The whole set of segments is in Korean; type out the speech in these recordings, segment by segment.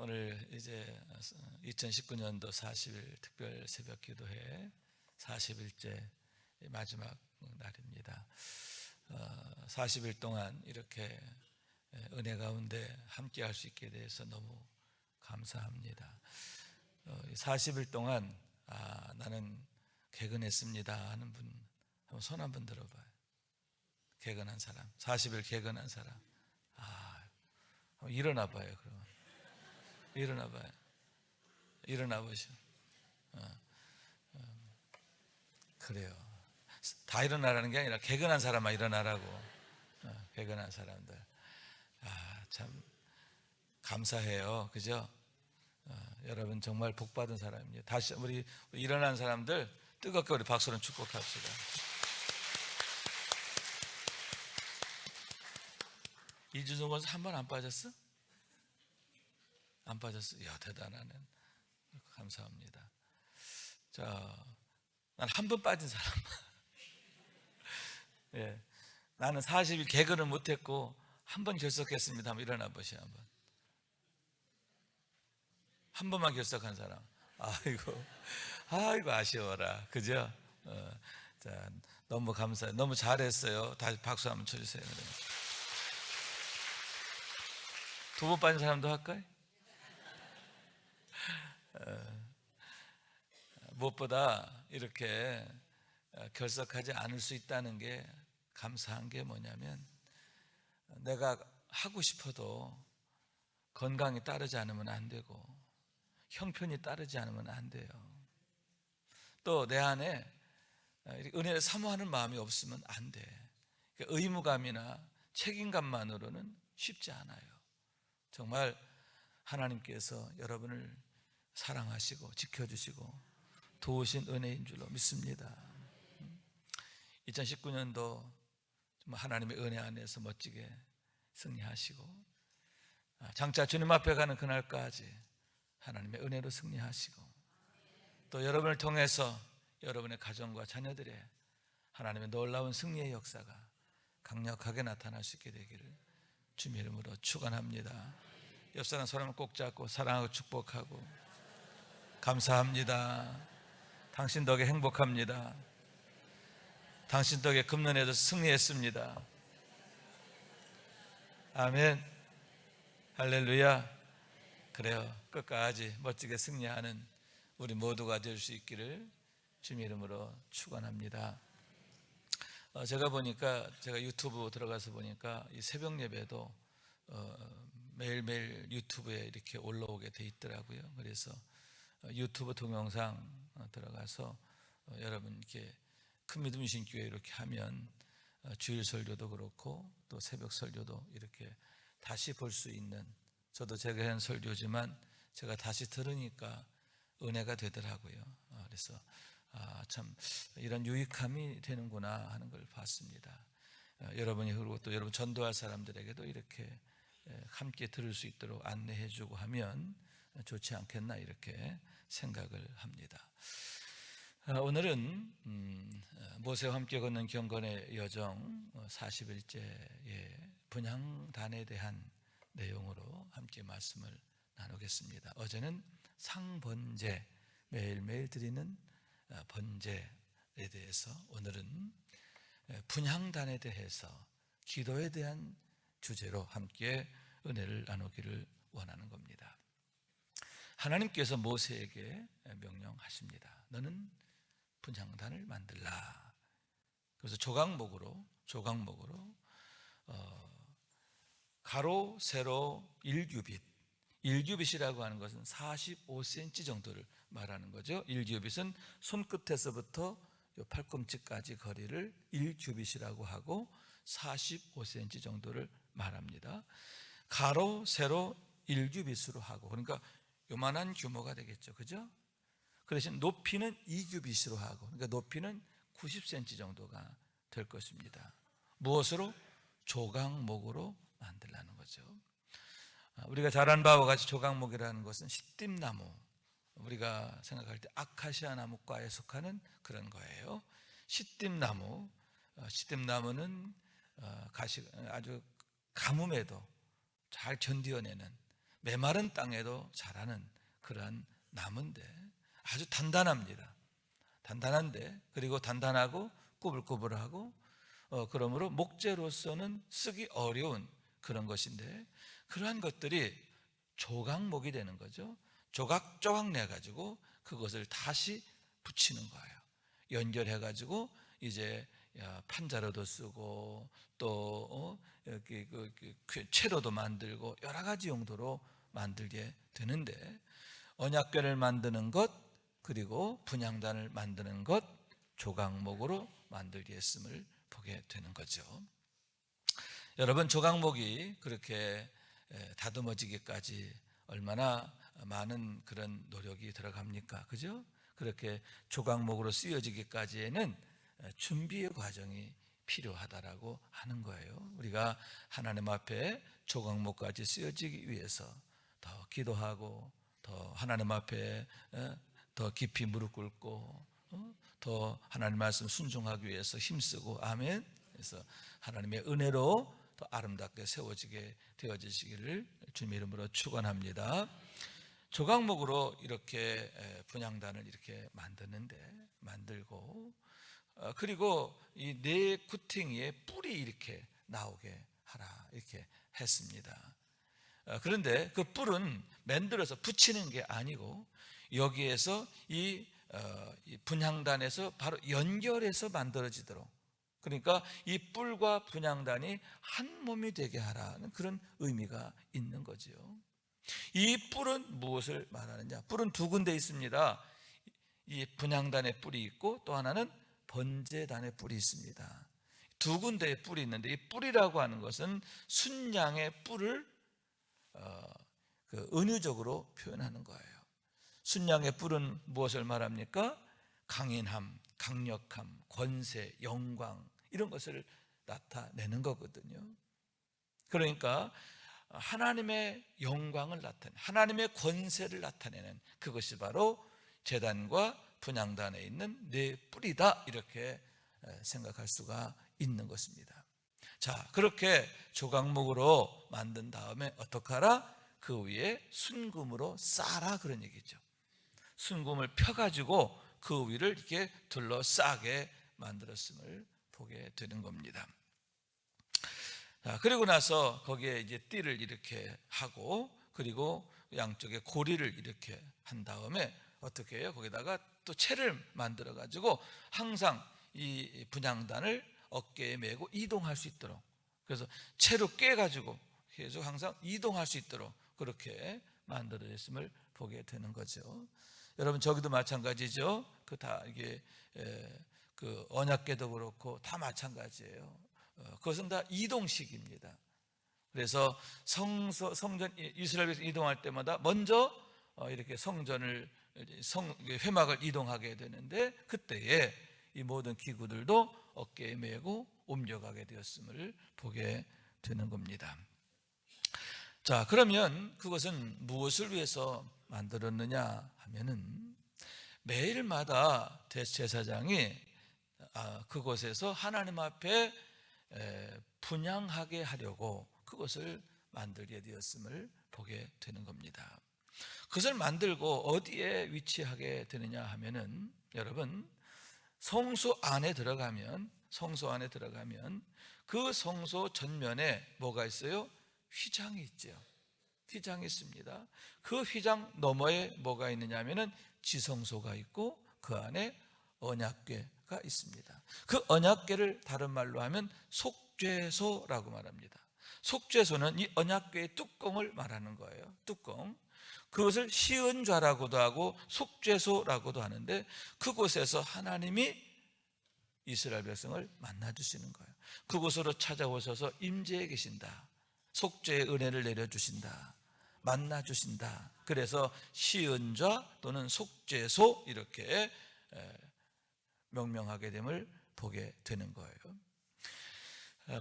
오늘 이제 2019년도 40일 특별 새벽 기도회 40일째 마지막 날입니다. 40일 동안 이렇게 은혜 가운데 함께 할 수 있게 돼서 너무 감사합니다. 40일 동안 나는 개근했습니다 하는 분 한번 손 한번 들어봐요. 개근한 사람, 40일 개근한 사람. 일어나 봐요. 그러면 일어나 봐요. 일어나 보시오. 그래요. 다 일어나라는 게 아니라 개근한 사람만 일어나라고. 개근한 사람들. 참 감사해요. 그죠? 여러분 정말 복 받은 사람입니다. 다시 우리 일어난 사람들 뜨겁게 우리 박수로 축복합시다. 이주성 권사 한 번 안 빠졌어? 안 빠졌어? 이야, 대단하네. 감사합니다. 자, 난 한 번 빠진 사람. 예, 나는 40일 개근을 못했고 한 번 결석했습니다. 한번 일어나 보시오. 한 번만 결석한 사람. 아이고 아쉬워라. 그죠? 자, 너무 감사해요. 너무 잘했어요. 다시 박수 한번 쳐주세요. 두 번 빠진 사람도 할까요? 무엇보다 이렇게 결석하지 않을 수 있다는 게 감사한 게 뭐냐면 내가 하고 싶어도 건강이 따르지 않으면 안 되고 형편이 따르지 않으면 안 돼요. 또 내 안에 은혜를 사모하는 마음이 없으면 안 돼. 그러니까 의무감이나 책임감만으로는 쉽지 않아요. 정말 하나님께서 여러분을 사랑하시고 지켜주시고 도우신 은혜인 줄로 믿습니다. 2019년도 하나님의 은혜 안에서 멋지게 승리하시고 장차 주님 앞에 가는 그날까지 하나님의 은혜로 승리하시고 또 여러분을 통해서 여러분의 가정과 자녀들의 하나님의 놀라운 승리의 역사가 강력하게 나타날 수 있게 되기를 주님 이름으로 축원합니다. 옆 사람 손을 꼭 잡고 사랑하고 축복하고 감사합니다. 당신 덕에 행복합니다. 당신 덕에 금년에도 승리했습니다. 아멘. 할렐루야. 그래요. 끝까지 멋지게 승리하는 우리 모두가 될 수 있기를 주님 이름으로 축원합니다. 제가 보니까 제가 유튜브 들어가서 보니까 이 새벽 예배도 매일매일 유튜브에 이렇게 올라오게 돼 있더라고요. 그래서 유튜브 동영상 들어가서 여러분 이렇게 큰 믿음 신교회 이렇게 하면 주일 설교도 그렇고 또 새벽 설교도 이렇게 다시 볼 수 있는, 저도 제가 한 설교지만 제가 다시 들으니까 은혜가 되더라고요. 그래서 참 이런 유익함이 되는구나 하는 걸 봤습니다. 여러분이 그리고 또 여러분 전도할 사람들에게도 이렇게 함께 들을 수 있도록 안내해 주고 하면 좋지 않겠나 이렇게 생각을 합니다. 오늘은 모세와 함께 걷는 경건의 여정 40일째의 분향단에 대한 내용으로 함께 말씀을 나누겠습니다. 어제는 상번제, 매일매일 드리는 번제에 대해서, 오늘은 분향단에 대해서 기도에 대한 주제로 함께 은혜를 나누기를 원하는 겁니다. 하나님께서 모세에게 명령하십니다. 너는 분향단을 만들라. 그래서 조각목으로 가로 세로 1규빗, 1규빗이라고 하는 것은 45cm 정도를 말하는 거죠. 1규빗은 손끝에서부터 팔꿈치까지 거리를 1규빗이라고 하고 45cm 정도를 말합니다. 가로 세로 1규빗으로 하고, 그러니까 요만한 규모가 되겠죠. 그죠? 그 대신 높이는 2규빗으로 하고, 그러니까 높이는 90cm 정도가 될 것입니다. 무엇으로? 조각목으로 만들라는 거죠. 우리가 잘 아는 바와 같이 조각목이라는 것은 시띠나무, 우리가 생각할 때 아카시아 나무과에 속하는 그런 거예요. 시띠나무는 아주 가뭄에도 잘 견디어내는, 메마른 땅에도 자라는 그러한 나무인데 아주 단단합니다. 단단한데, 그리고 단단하고 꾸불꾸불하고 그러므로 목재로서는 쓰기 어려운 그런 것인데, 그러한 것들이 조각목이 되는 거죠. 조각조각 내가지고 그것을 다시 붙이는 거예요. 연결해가지고 이제 판자로도 쓰고 또 채로도 만들고 여러 가지 용도로 만들게 되는데, 언약궤를 만드는 것, 그리고 분향단을 만드는 것, 조각목으로 만들게 했음을 보게 되는 거죠. 여러분, 조각목이 그렇게 다듬어지기까지 얼마나 많은 그런 노력이 들어갑니까? 그죠? 그렇게 조각목으로 쓰여지기까지에는 준비의 과정이 필요하다라고 하는 거예요. 우리가 하나님 앞에 조각목까지 쓰여지기 위해서 더 기도하고, 더 하나님 앞에 더 깊이 무릎 꿇고, 더 하나님 말씀 순종하기 위해서 힘쓰고, 아멘. 그래서 하나님의 은혜로 더 아름답게 세워지게 되어지시기를 주님의 이름으로 축원합니다. 조각목으로 이렇게 분향단을 이렇게 만들고, 그리고 이 네 구탱이에 뿔이 이렇게 나오게 하라 이렇게 했습니다. 그런데 그 뿔은 만들어서 붙이는 게 아니고, 여기에서 이 분향단에서 바로 연결해서 만들어지도록, 그러니까 이 뿔과 분향단이 한 몸이 되게 하라는 그런 의미가 있는 거죠. 이 뿔은 무엇을 말하느냐? 뿔은 두 군데 있습니다. 이 분향단의 뿔이 있고, 또 하나는 번제단의 뿔이 있습니다. 두 군데의 뿔이 있는데, 이 뿔이라고 하는 것은 순양의 뿔을 은유적으로 표현하는 거예요. 순양의 뿔은 무엇을 말합니까? 강인함, 강력함, 권세, 영광, 이런 것을 나타내는 거거든요. 그러니까 하나님의 영광을 나타내는, 하나님의 권세를 나타내는 그것이 바로 제단과 분향단에 있는 네 뿔이다, 이렇게 생각할 수가 있는 것입니다. 자, 그렇게 조각목으로 만든 다음에 어떻게 하라? 그 위에 순금으로 싸라, 그런 얘기죠. 순금을 펴가지고 그 위를 이렇게 둘러싸게 만들었음을 보게 되는 겁니다. 그리고 나서 거기에 이제 띠를 이렇게 하고, 그리고 양쪽에 고리를 이렇게 한 다음에 어떻게 해요? 거기다가 또 채를 만들어 가지고 항상 이 분향단을 어깨에 메고 이동할 수 있도록, 그래서 채로 깨 가지고 계속 항상 이동할 수 있도록 그렇게 만들어졌음을 보게 되는 거죠. 여러분, 저기도 마찬가지죠. 그 다 이게 그 언약궤도 그렇고 다 마찬가지예요. 그것은 다 이동식입니다. 그래서 성전 이스라엘에서 이동할 때마다 먼저 이렇게 성전을 회막을 이동하게 되는데, 그때에 이 모든 기구들도 어깨에 메고 옮겨가게 되었음을 보게 되는 겁니다. 자, 그러면 그것은 무엇을 위해서 만들었느냐 하면은, 매일마다 대제사장이 그곳에서 하나님 앞에 분향하게 하려고 그것을 만들게 되었음을 보게 되는 겁니다. 그것을 만들고 어디에 위치하게 되느냐 하면은, 여러분, 성소 안에 들어가면 그 성소 전면에 뭐가 있어요? 휘장이 있죠. 휘장이 있습니다. 그 휘장 너머에 뭐가 있느냐 하면은 지성소가 있고, 그 안에 언약궤가 있습니다. 그 언약궤를 다른 말로 하면 속죄소라고 말합니다. 속죄소는 이 언약궤의 뚜껑을 말하는 거예요. 뚜껑. 그것을 시은좌라고도 하고 속죄소라고도 하는데, 그곳에서 하나님이 이스라엘 백성을 만나주시는 거예요. 그곳으로 찾아오셔서 임재해 계신다, 속죄의 은혜를 내려주신다, 만나주신다. 그래서 시은좌 또는 속죄소, 이렇게 명명하게 됨을 보게 되는 거예요.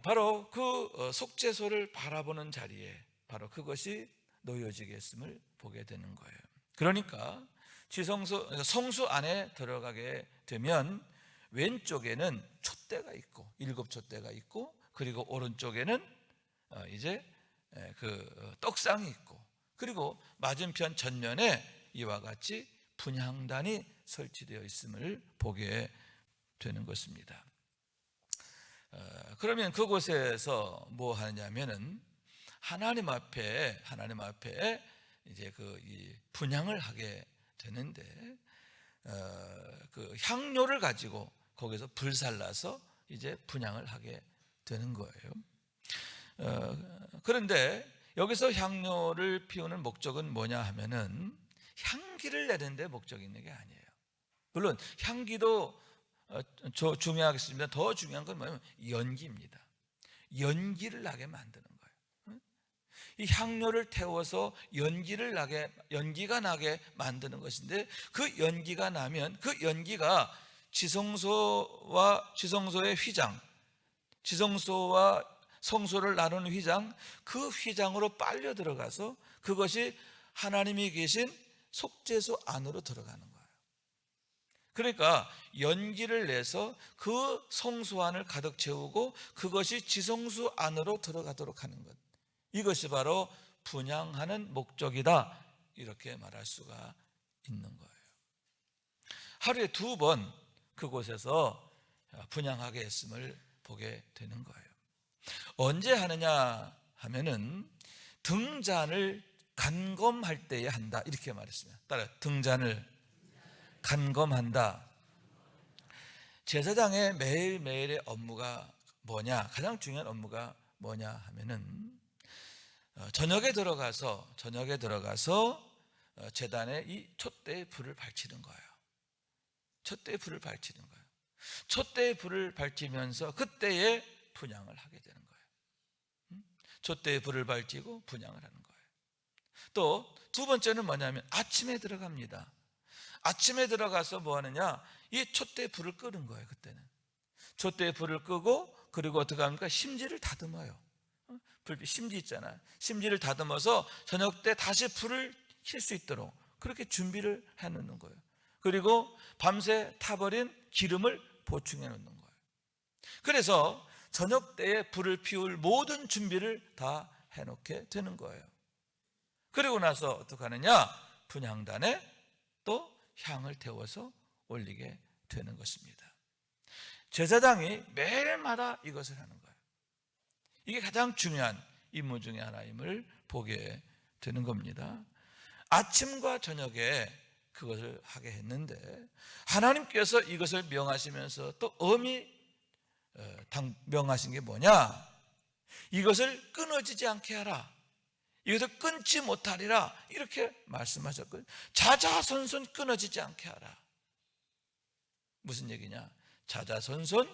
바로 그 속죄소를 바라보는 자리에 바로 그것이 놓여지게 했음을 보게 되는 거예요. 그러니까 성수 안에 들어가게 되면 왼쪽에는 촛대가 있고, 7촛대가 있고, 그리고 오른쪽에는 이제 그 떡상이 있고, 그리고 맞은편 전면에 이와 같이 분향단이 설치되어 있음을 보게 되는 것입니다. 그러면 그곳에서 뭐 하느냐면은 하나님 앞에 이제 이 분향을 하게 되는데, 그 향료를 가지고 거기서 불살라서 이제 분향을 하게 되는 거예요. 그런데 여기서 향료를 피우는 목적은 뭐냐 하면은 향기를 내는 데 목적이 있는 게 아니에요. 물론 향기도 중요하겠습니다. 더 중요한 건 뭐냐면 연기입니다. 연기를 나게 만드는 거예요. 이 향료를 태워서 연기가 나게 만드는 것인데, 그 연기가 나면 그 연기가 지성소의 휘장, 지성소와 성소를 나누는 휘장, 그 휘장으로 빨려 들어가서 그것이 하나님이 계신 속죄소 안으로 들어가는 거예요. 그러니까 연기를 내서 그 성소 안을 가득 채우고 그것이 지성소 안으로 들어가도록 하는 것, 이것이 바로 분향하는 목적이다, 이렇게 말할 수가 있는 거예요. 하루에 2번 그곳에서 분향하게 했음을 보게 되는 거예요. 언제 하느냐 하면은 등잔을 간검할 때에 한다, 이렇게 말했습니다. 따라 등잔을 간검한다. 제사장의 매일매일의 업무가 뭐냐, 가장 중요한 업무가 뭐냐 하면은 저녁에 들어가서 제단에 이 촛대에 불을 밝히는 거예요. 촛대에 불을 밝히는 거예요. 촛대에 불을 밝히면서 그때에 분향을 하게 되는 거예요. 촛대에 불을 밝히고 분향을 하는 거예요. 또 2번째는 뭐냐면 아침에 들어갑니다. 아침에 들어가서 뭐 하느냐, 이 촛대에 불을 끄는 거예요. 그때는 촛대에 불을 끄고, 그리고 어떻게 합니까? 심지를 다듬어요. 심지 있잖아요. 심지를 다듬어서 저녁 때 다시 불을 켤 수 있도록 그렇게 준비를 해 놓는 거예요. 그리고 밤새 타버린 기름을 보충해 놓는 거예요. 그래서 저녁 때에 불을 피울 모든 준비를 다 해놓게 되는 거예요. 그리고 나서 어떻게 하느냐, 분향단에 또 향을 태워서 올리게 되는 것입니다. 제사장이 매일마다 이것을 하는 거예요. 이게 가장 중요한 임무 중에 하나임을 보게 되는 겁니다. 아침과 저녁에 그것을 하게 했는데, 하나님께서 이것을 명하시면서 또 엄히 명하신 게 뭐냐, 이것을 끊어지지 않게 하라, 이것을 끊지 못하리라, 이렇게 말씀하셨거든요. 자자손손 끊어지지 않게 하라. 무슨 얘기냐, 자자손손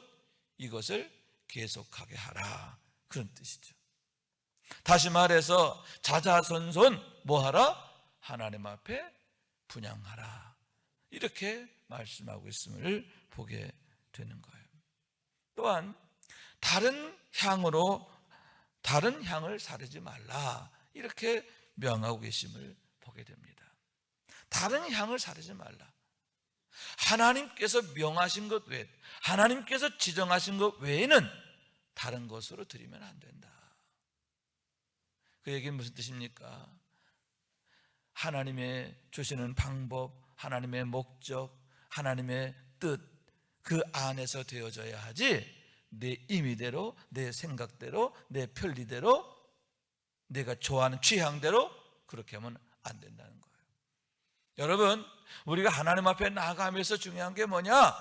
이것을 계속하게 하라, 그런 뜻이죠. 다시 말해서 자자손손 뭐하라? 하나님 앞에 분향하라, 이렇게 말씀하고 있음을 보게 되는 거예요. 또한 다른 향을 사르지 말라, 이렇게 명하고 계심을 보게 됩니다. 다른 향을 사르지 말라. 하나님께서 명하신 것 외에, 하나님께서 지정하신 것 외에는 다른 것으로 드리면 안 된다. 그 얘기는 무슨 뜻입니까? 하나님의 주시는 방법, 하나님의 목적, 하나님의 뜻, 그 안에서 되어져야 하지, 내 임의대로, 내 생각대로, 내 편리대로, 내가 좋아하는 취향대로 그렇게 하면 안 된다는 거예요. 여러분, 우리가 하나님 앞에 나아가면서 중요한 게 뭐냐?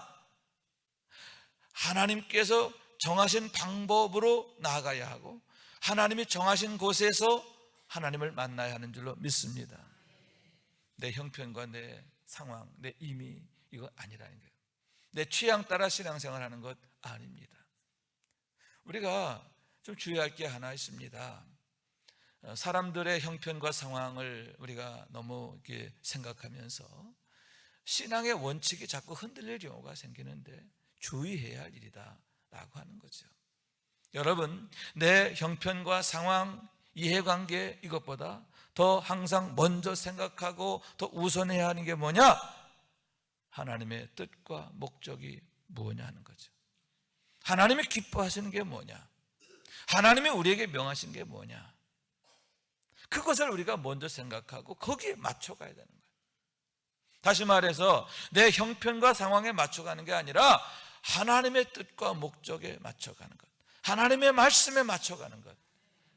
하나님께서 정하신 방법으로 나아가야 하고, 하나님이 정하신 곳에서 하나님을 만나야 하는 줄로 믿습니다. 내 형편과 내 상황, 내 임의, 이거 아니라는 거예요. 내 취향 따라 신앙생활하는 것 아닙니다. 우리가 좀 주의할 게 하나 있습니다. 사람들의 형편과 상황을 우리가 너무 이렇게 생각하면서 신앙의 원칙이 자꾸 흔들릴 경우가 생기는데 주의해야 할 일이다 라고 하는 거죠. 여러분, 내 형편과 상황, 이해관계, 이것보다 더 항상 먼저 생각하고 더 우선해야 하는 게 뭐냐? 하나님의 뜻과 목적이 뭐냐 하는 거죠. 하나님이 기뻐하시는 게 뭐냐? 하나님이 우리에게 명하신 게 뭐냐? 그것을 우리가 먼저 생각하고 거기에 맞춰가야 되는 거예요. 다시 말해서 내 형편과 상황에 맞춰가는 게 아니라 하나님의 뜻과 목적에 맞춰가는 것, 하나님의 말씀에 맞춰가는 것,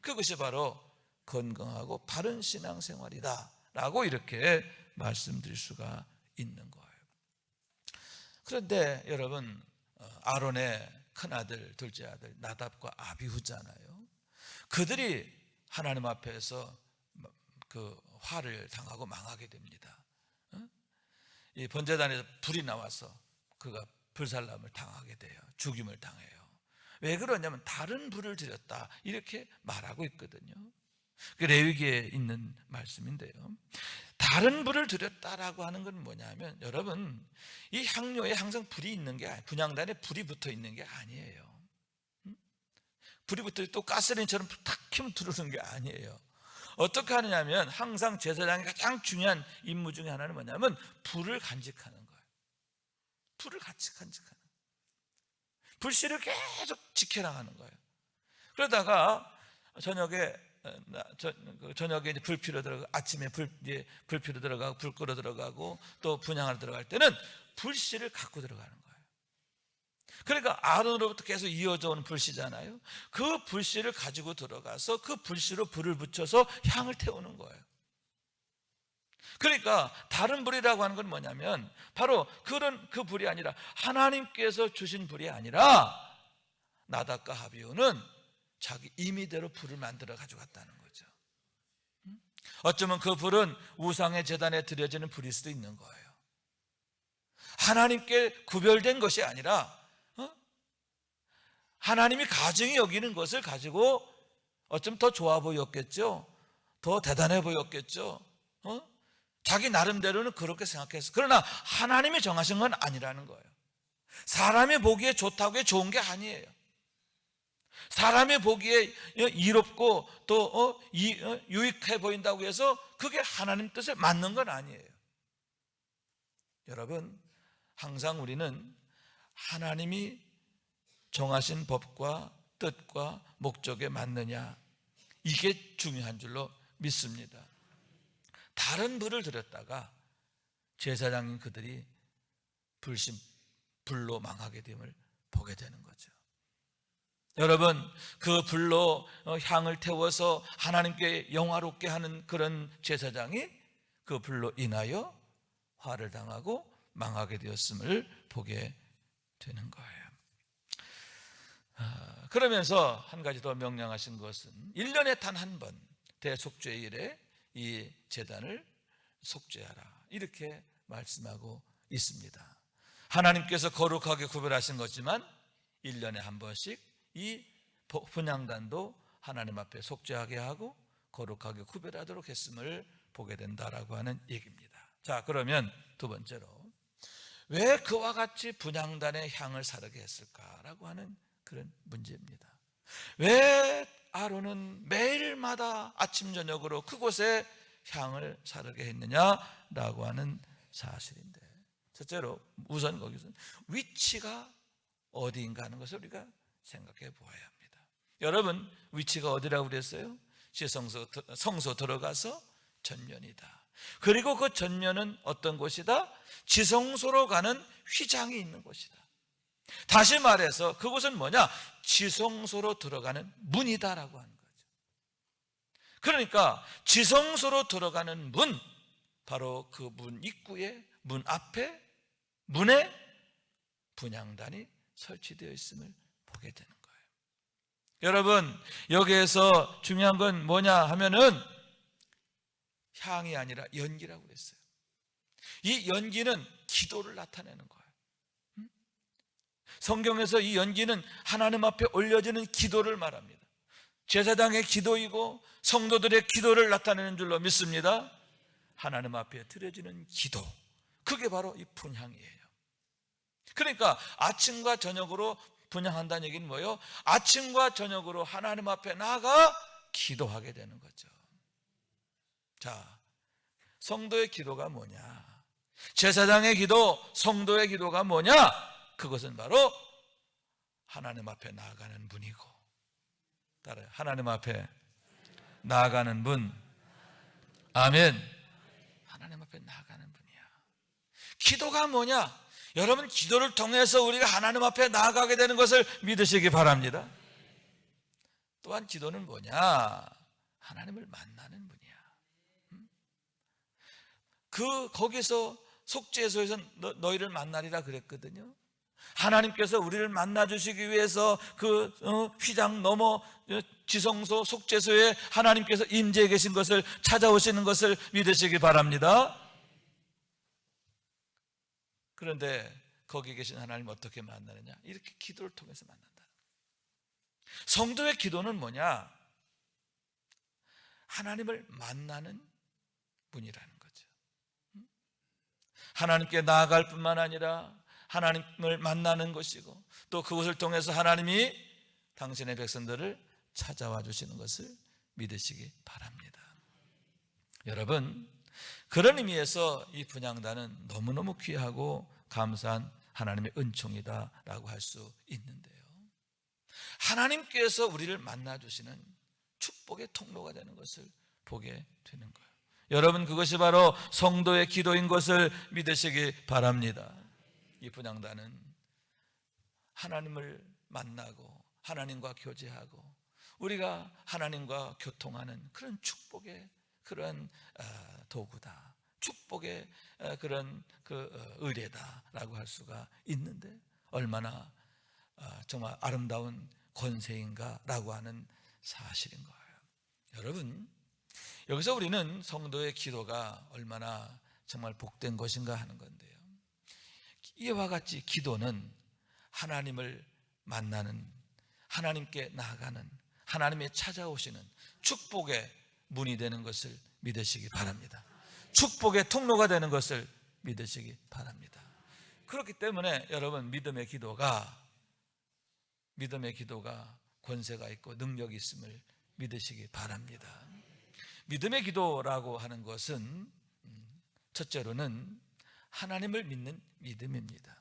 그것이 바로 건강하고 바른 신앙생활이다 라고 이렇게 말씀드릴 수가 있는 거예요. 그런데 여러분, 아론의 큰아들, 둘째 아들 나답과 아비후잖아요. 그들이 하나님 앞에서 그 화를 당하고 망하게 됩니다. 이 번제단에서 불이 나와서 그가 불살람을 당하게 돼요. 죽임을 당해요. 왜 그러냐면 다른 불을 들였다 이렇게 말하고 있거든요. 그 레위기에 있는 말씀인데요. 다른 불을 들였다라고 하는 건 뭐냐면, 여러분, 이 향료에 항상 불이 있는 게 아니에요. 분향단에 불이 붙어 있는 게 아니에요. 불이 붙어 또 가스레인처럼 탁 켜면 들어오는 게 아니에요. 어떻게 하느냐면 항상 제사장의 가장 중요한 임무 중에 하나는 뭐냐면 불을 간직하는 거예요. 불을 같이 간직하는 거예요. 불씨를 계속 지켜나가는 거예요. 그러다가 저녁에 이제 불 피러 들어가고, 아침에 불 피러 들어가고, 불 끄러 들어가고, 또 분향하러 들어갈 때는 불씨를 갖고 들어가는 거예요. 그러니까 아론으로부터 계속 이어져 오는 불씨잖아요. 그 불씨를 가지고 들어가서 그 불씨로 불을 붙여서 향을 태우는 거예요. 그러니까 다른 불이라고 하는 건 뭐냐면 바로 그 불이 아니라 하나님께서 주신 불이 아니라 나답과 아비후는 자기 임의대로 불을 만들어 가져갔다는 거죠. 어쩌면 그 불은 우상의 제단에 드려지는 불일 수도 있는 거예요. 하나님께 구별된 것이 아니라 하나님이 가증히 여기는 것을 가지고 어쩌면 더 좋아 보였겠죠. 더 대단해 보였겠죠. 자기 나름대로는 그렇게 생각했어. 그러나 하나님이 정하신 건 아니라는 거예요. 사람이 보기에 좋다고 해 좋은 게 아니에요. 사람이 보기에 이롭고 또 유익해 보인다고 해서 그게 하나님 뜻에 맞는 건 아니에요. 여러분, 항상 우리는 하나님이 정하신 법과 뜻과 목적에 맞느냐, 이게 중요한 줄로 믿습니다. 다른 불을 들였다가 제사장인 그들이 불로 망하게 됨을 보게 되는 거죠. 여러분, 그 불로 향을 태워서 하나님께 영화롭게 하는 그런 제사장이 그 불로 인하여 화를 당하고 망하게 되었음을 보게 되는 거예요. 그러면서 한 가지 더 명령하신 것은 1년에 단 한 번 대속죄일에 이 제단을 속죄하라, 이렇게 말씀하고 있습니다. 하나님께서 거룩하게 구별하신 거지만 1년에 한 번씩 이 분향단도 하나님 앞에 속죄하게 하고 거룩하게 구별하도록 했음을 보게 된다라고 하는 얘기입니다. 자, 그러면 두 번째로 왜 그와 같이 분향단의 향을 사르게 했을까라고 하는 그런 문제입니다. 왜 아론은 매일마다 아침 저녁으로 그곳에 향을 사르게 했느냐라고 하는 사실인데, 첫째로 우선 거기서 위치가 어디인가 하는 것을 우리가 생각해 보아야 합니다. 여러분, 위치가 어디라고 그랬어요? 성소 들어가서 전면이다. 그리고 그 전면은 어떤 곳이다? 지성소로 가는 휘장이 있는 곳이다. 다시 말해서 그곳은 뭐냐? 지성소로 들어가는 문이다라고 하는 거죠. 그러니까 지성소로 들어가는 문, 바로 그 문 입구에, 문 앞에, 문에 분향단이 설치되어 있음을 보게 되는 거예요. 여러분, 여기에서 중요한 건 뭐냐 하면은 향이 아니라 연기라고 그랬어요. 이 연기는 기도를 나타내는 거예요. 성경에서 이 연기는 하나님 앞에 올려지는 기도를 말합니다. 제사장의 기도이고 성도들의 기도를 나타내는 줄로 믿습니다. 하나님 앞에 드려지는 기도, 그게 바로 이 분향이에요. 그러니까 아침과 저녁으로 분향한다는 얘기는 뭐예요? 아침과 저녁으로 하나님 앞에 나아가 기도하게 되는 거죠. 자, 성도의 기도가 뭐냐? 제사장의 기도, 성도의 기도가 뭐냐? 그것은 바로 하나님 앞에 나아가는 문이고, 따라요. 하나님 앞에 나아가는 문, 아멘. 하나님 앞에 나아가는 분이야. 기도가 뭐냐? 여러분, 기도를 통해서 우리가 하나님 앞에 나아가게 되는 것을 믿으시기 바랍니다. 또한 기도는 뭐냐? 하나님을 만나는 분이야. 거기서 속죄소에서 너희를 만나리라 그랬거든요. 하나님께서 우리를 만나주시기 위해서 그 휘장 넘어 지성소 속죄소에 하나님께서 임재해 계신 것을 찾아오시는 것을 믿으시기 바랍니다. 그런데 거기 계신 하나님 어떻게 만나느냐? 이렇게 기도를 통해서 만난다. 성도의 기도는 뭐냐? 하나님을 만나는 분이라는 거죠. 하나님께 나아갈 뿐만 아니라 하나님을 만나는 것이고, 또 그것을 통해서 하나님이 당신의 백성들을 찾아와 주시는 것을 믿으시기 바랍니다. 여러분, 그런 의미에서 이 분향단은 너무너무 귀하고 감사한 하나님의 은총이다라고 할 수 있는데요, 하나님께서 우리를 만나주시는 축복의 통로가 되는 것을 보게 되는 거예요. 여러분, 그것이 바로 성도의 기도인 것을 믿으시기 바랍니다. 이 분향단은 하나님을 만나고 하나님과 교제하고 우리가 하나님과 교통하는 그런 축복의 그런 도구다, 축복의 그런 의례다라고 할 수가 있는데, 얼마나 정말 아름다운 권세인가라고 하는 사실인 거예요. 여러분, 여기서 우리는 성도의 기도가 얼마나 정말 복된 것인가 하는 건데요, 이와 같이 기도는 하나님을 만나는, 하나님께 나아가는, 하나님의 찾아오시는 축복의 문이 되는 것을 믿으시기 바랍니다. 축복의 통로가 되는 것을 믿으시기 바랍니다. 그렇기 때문에 여러분, 믿음의 기도가 권세가 있고 능력이 있음을 믿으시기 바랍니다. 믿음의 기도라고 하는 것은 첫째로는 하나님을 믿는 믿음입니다.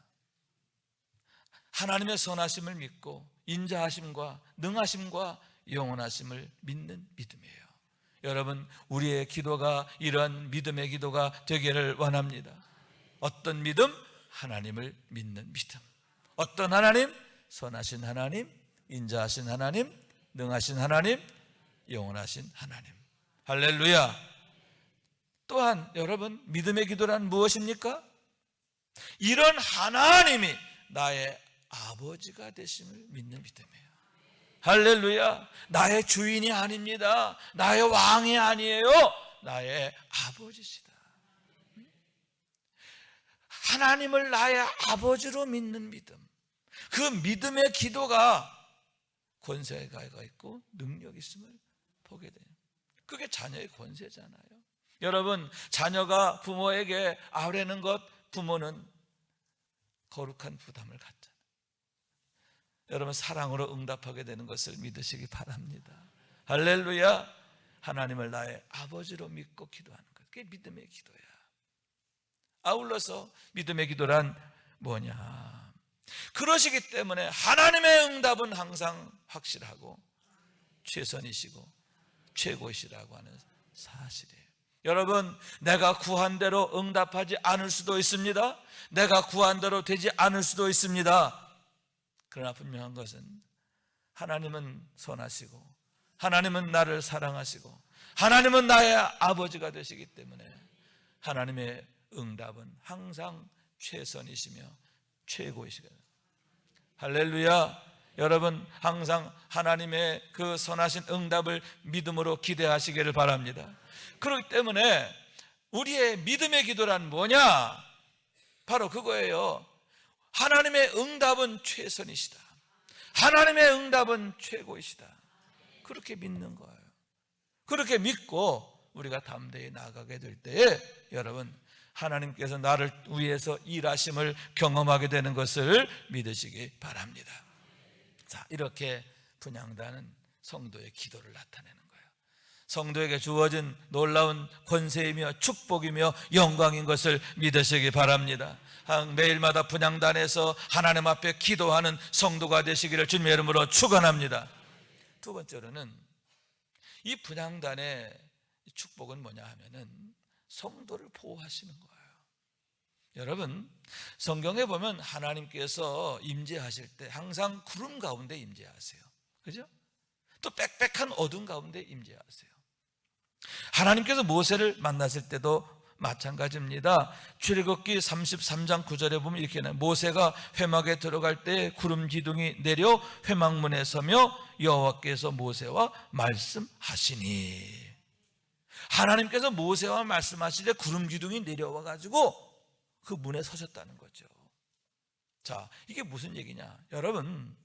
하나님의 선하심을 믿고 인자하심과 능하심과 영원하심을 믿는 믿음이에요. 여러분, 우리의 기도가 이러한 믿음의 기도가 되기를 원합니다. 어떤 믿음? 하나님을 믿는 믿음. 어떤 하나님? 선하신 하나님, 인자하신 하나님, 능하신 하나님, 영원하신 하나님. 할렐루야. 또한 여러분, 믿음의 기도란 무엇입니까? 이런 하나님이 나의 아버지가 되심을 믿는 믿음이에요. 할렐루야. 나의 주인이 아닙니다. 나의 왕이 아니에요. 나의 아버지시다. 하나님을 나의 아버지로 믿는 믿음, 그 믿음의 기도가 권세가 있고 능력이 있음을 보게 돼요. 그게 자녀의 권세잖아요. 여러분, 자녀가 부모에게 아뢰는 것, 부모는 거룩한 부담을 갖잖아요. 여러분, 사랑으로 응답하게 되는 것을 믿으시기 바랍니다. 할렐루야. 하나님을 나의 아버지로 믿고 기도하는 것, 그게 믿음의 기도야. 아울러서 믿음의 기도란 뭐냐? 그러시기 때문에 하나님의 응답은 항상 확실하고 최선이시고 최고이시라고 하는 사실이에요. 여러분, 내가 구한 대로 응답하지 않을 수도 있습니다. 내가 구한 대로 되지 않을 수도 있습니다. 그러나 분명한 것은 하나님은 선하시고 하나님은 나를 사랑하시고 하나님은 나의 아버지가 되시기 때문에 하나님의 응답은 항상 최선이시며 최고이시거든요. 할렐루야. 여러분, 항상 하나님의 그 선하신 응답을 믿음으로 기대하시기를 바랍니다. 그렇기 때문에 우리의 믿음의 기도란 뭐냐? 바로 그거예요. 하나님의 응답은 최선이시다. 하나님의 응답은 최고이시다. 그렇게 믿는 거예요. 그렇게 믿고 우리가 담대히 나아가게 될 때에 여러분, 하나님께서 나를 위해서 일하심을 경험하게 되는 것을 믿으시기 바랍니다. 자, 이렇게 분향단은 성도의 기도를 나타내는 거예요. 성도에게 주어진 놀라운 권세이며 축복이며 영광인 것을 믿으시기 바랍니다. 매일마다 분향단에서 하나님 앞에 기도하는 성도가 되시기를 주님의 이름으로 축원합니다. 두 번째로는 이 분향단의 축복은 뭐냐 하면은 성도를 보호하시는 거예요. 여러분, 성경에 보면 하나님께서 임재하실 때 항상 구름 가운데 임재하세요. 그죠? 또 빽빽한 어둠 가운데 임재하세요. 하나님께서 모세를 만났을 때도 마찬가지입니다. 출애굽기 33장 9절에 보면 이렇게 나와요. 모세가 회막에 들어갈 때 구름 기둥이 내려 회막문에 서며 여호와께서 모세와 말씀하시니, 하나님께서 모세와 말씀하실 때 구름 기둥이 내려와 가지고 그 문에 서셨다는 거죠. 자, 이게 무슨 얘기냐? 여러분,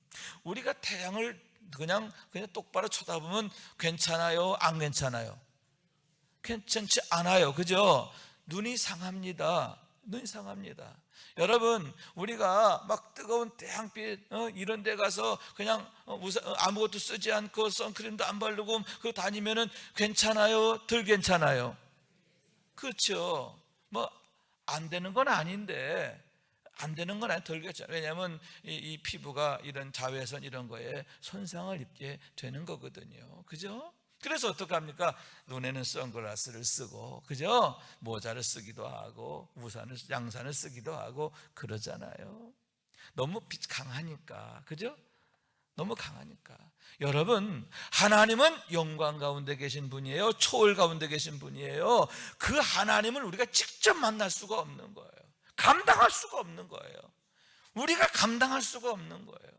우리가 태양을 그냥 똑바로 쳐다보면 괜찮아요? 안 괜찮아요? 괜찮지 않아요. 그죠? 눈이 상합니다. 눈이 상합니다. 여러분, 우리가 막 뜨거운 태양빛 이런 데 가서 그냥 아무것도 쓰지 않고 선크림도 안 바르고 그거 다니면은 괜찮아요? 덜 괜찮아요? 그렇죠. 뭐 안 되는 건 아닌데, 안 되는 건 덜 괜찮아요. 왜냐하면 이 피부가 이런 자외선 이런 거에 손상을 입게 되는 거거든요. 그죠? 그래서 어떡합니까? 눈에는 선글라스를 쓰고, 그죠? 모자를 쓰기도 하고, 양산을 쓰기도 하고 그러잖아요. 너무 빛 강하니까, 그죠? 너무 강하니까. 여러분, 하나님은 영광 가운데 계신 분이에요. 초월 가운데 계신 분이에요. 그 하나님을 우리가 직접 만날 수가 없는 거예요. 감당할 수가 없는 거예요. 우리가 감당할 수가 없는 거예요.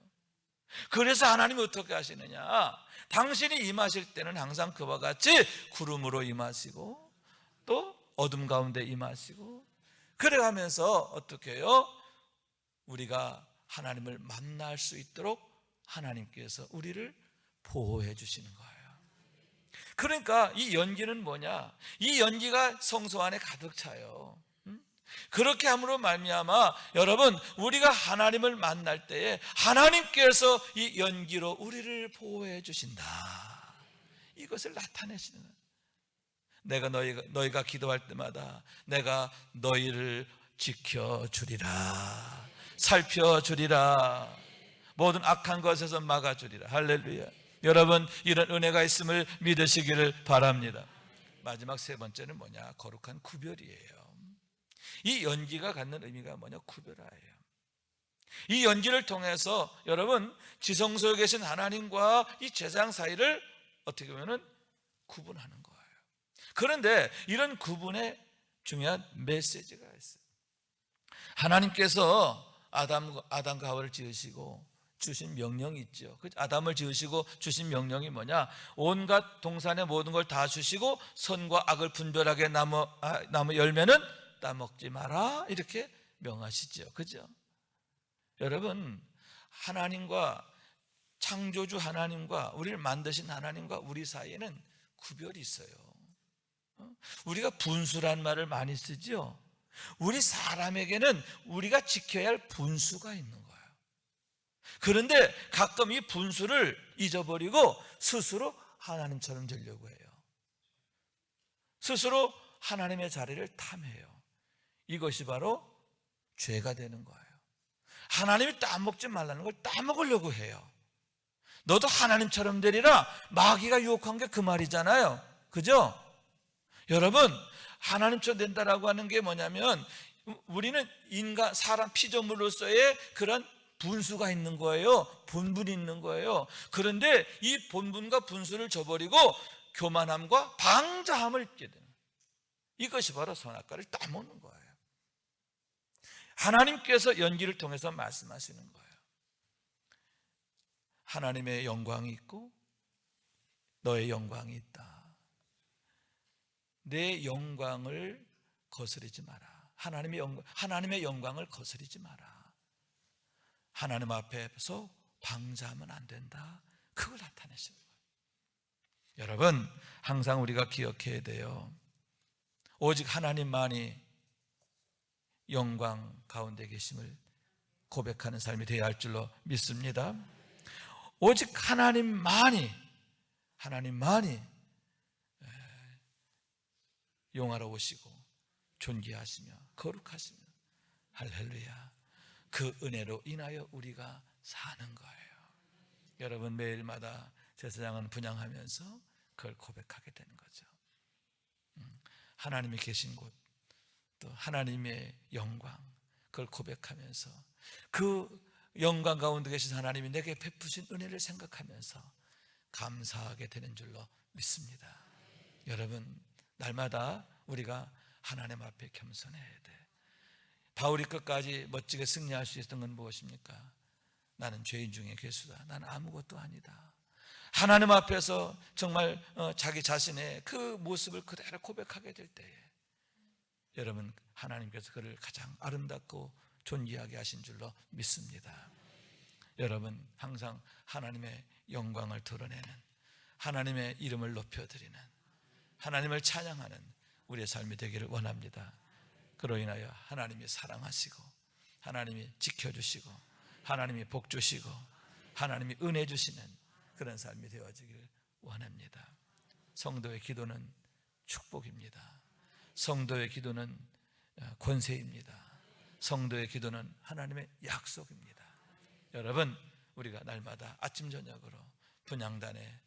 그래서 하나님이 어떻게 하시느냐? 당신이 임하실 때는 항상 그와 같이 구름으로 임하시고 또 어둠 가운데 임하시고, 그래가면서 어떻게 해요? 우리가 하나님을 만날 수 있도록 하나님께서 우리를 보호해 주시는 거예요. 그러니까 이 연기는 뭐냐? 이 연기가 성소 안에 가득 차요. 그렇게 함으로 말미암아 여러분, 우리가 하나님을 만날 때에 하나님께서 이 연기로 우리를 보호해 주신다, 이것을 나타내시는 거예요. 내가 너희가 기도할 때마다 내가 너희를 지켜주리라, 살펴주리라, 모든 악한 것에서 막아주리라. 할렐루야. 여러분, 이런 은혜가 있음을 믿으시기를 바랍니다. 마지막 세 번째는 뭐냐? 거룩한 구별이에요. 이 연기가 갖는 의미가 뭐냐? 구별하예요. 이 연기를 통해서 여러분, 지성소에 계신 하나님과 이 제사장 사이를 어떻게 보면 구분하는 거예요. 그런데 이런 구분에 중요한 메시지가 있어요. 하나님께서 아담과 하와를 지으시고 주신 명령이 있죠. 아담을 지으시고 주신 명령이 뭐냐? 온갖 동산의 모든 걸 다 주시고 선과 악을 분별하게 나무 열매는 따먹지 마라, 이렇게 명하시죠. 그죠? 여러분, 하나님과, 창조주 하나님과 우리를 만드신 하나님과 우리 사이에는 구별이 있어요. 우리가 분수란 말을 많이 쓰죠. 우리 사람에게는 우리가 지켜야 할 분수가 있는 거예요. 그런데 가끔 이 분수를 잊어버리고 스스로 하나님처럼 되려고 해요. 스스로 하나님의 자리를 탐해요. 이것이 바로 죄가 되는 거예요. 하나님이 따먹지 말라는 걸 따먹으려고 해요. 너도 하나님처럼 되리라, 마귀가 유혹한 게 그 말이잖아요. 그죠? 여러분, 하나님처럼 된다라고 하는 게 뭐냐면, 우리는 사람 피조물로서의 그런 분수가 있는 거예요. 본분이 있는 거예요. 그런데 이 본분과 분수를 저버리고 교만함과 방자함을 입게 되는, 이것이 바로 선악과를 따먹는 거예요. 하나님께서 연기를 통해서 말씀하시는 거예요. 하나님의 영광이 있고 너의 영광이 있다. 내 영광을 거스르지 마라. 하나님의 영광을 거스르지 마라. 하나님 앞에서 방자하면 안 된다. 그걸 나타내시는 거예요. 여러분, 항상 우리가 기억해야 돼요. 오직 하나님만이 영광 가운데 계심을 고백하는 삶이 되어야 할 줄로 믿습니다. 오직 하나님만이 영화로우시고 존귀하시며 거룩하시며, 할렐루야, 그 은혜로 인하여 우리가 사는 거예요. 여러분, 매일마다 제사장은 분향하면서 그걸 고백하게 되는 거죠. 하나님이 계신 곳, 또 하나님의 영광, 그걸 고백하면서 그 영광 가운데 계신 하나님이 내게 베푸신 은혜를 생각하면서 감사하게 되는 줄로 믿습니다. 여러분, 날마다 우리가 하나님 앞에 겸손해야 돼. 바울이 끝까지 멋지게 승리할 수 있었던 건 무엇입니까? 나는 죄인 중에 괴수다. 나는 아무것도 아니다. 하나님 앞에서 정말 자기 자신의 그 모습을 그대로 고백하게 될 때에 여러분, 하나님께서 그를 가장 아름답고 존귀하게 하신 줄로 믿습니다. 여러분, 항상 하나님의 영광을 드러내는, 하나님의 이름을 높여드리는, 하나님을 찬양하는 우리의 삶이 되기를 원합니다. 그로 인하여 하나님이 사랑하시고, 하나님이 지켜주시고, 하나님이 복주시고, 하나님이 은혜 주시는 그런 삶이 되어지기를 원합니다. 성도의 기도는 축복입니다. 성도의 기도는 권세입니다. 성도의 기도는 하나님의 약속입니다. 여러분, 우리가 날마다 아침 저녁으로 분향단에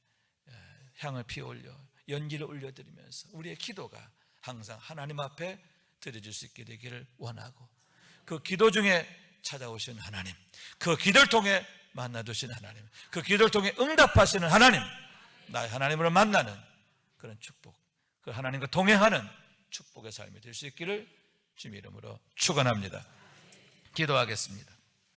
향을 피워올려 연기를 올려드리면서 우리의 기도가 항상 하나님 앞에 드려질 수 있게 되기를 원하고, 그 기도 중에 찾아오신 하나님, 그 기도를 통해 만나주신 하나님, 그 기도를 통해 응답하시는 하나님, 나의 하나님으로 만나는 그런 축복, 그 하나님과 동행하는 축복의 삶이 될 수 있기를 주님 이름으로 축원합니다. 기도하겠습니다.